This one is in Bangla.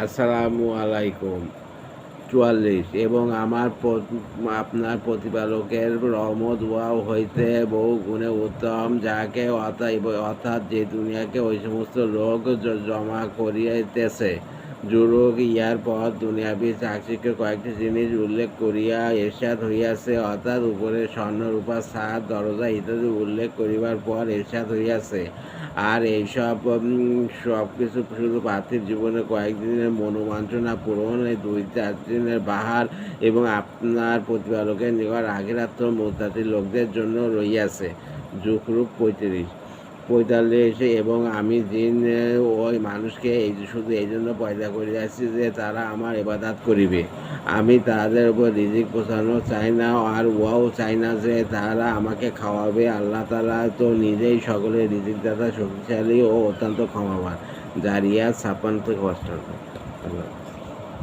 আসসালামু আলাইকুম। ৪৪ এবং আপনার প্রতিপালকের রহমত উহা হইতে বহু গুণে উত্তম, যাহাকে অর্থাৎ যে দুনিয়াকে ঐ সমস্ত লোক জমা করিয়াইতেছে। যুরুক ইহার পর দুনিয়াবী চাকচিক্যের কয়েকটি জিনিস উল্লেখ করিয়া ইরশাদ হইয়াছে, অর্থাৎ উপরে স্বর্ণ রূপা ছাদ দরজা ইত্যাদি উল্লেখ করিবার পর ইরশাদ হইয়াছে, আর এইসব সব কিছু শুধু পার্থিব জীবনে কয়েকদিনের মনোবাঞ্ছনা পূরণ, ২-৪ দিনের বাহার এবং আপনার প্রতিপালকের নিকট আখিরাত মুত্তাকী লোকদের জন্য রহিয়াছে। যুকরূপ ৪৫ এবং আমি জিন ও মানুষকে শুধু এই জন্য পয়দা করিয়াছি যে তারা আমার ইবাদত করিবে। আমি তাহাদের উপর রিজিক পৌঁছানো চাই না, আর উহাও চাই না যে তাহারা আমাকে খাওয়াবে। আল্লাহ তাআলা তো নিজেই সকলের রিজিকদাতা, শক্তিশালী ও অত্যন্ত ক্ষমাবান। জারিয়াত ৫৬-৫৮।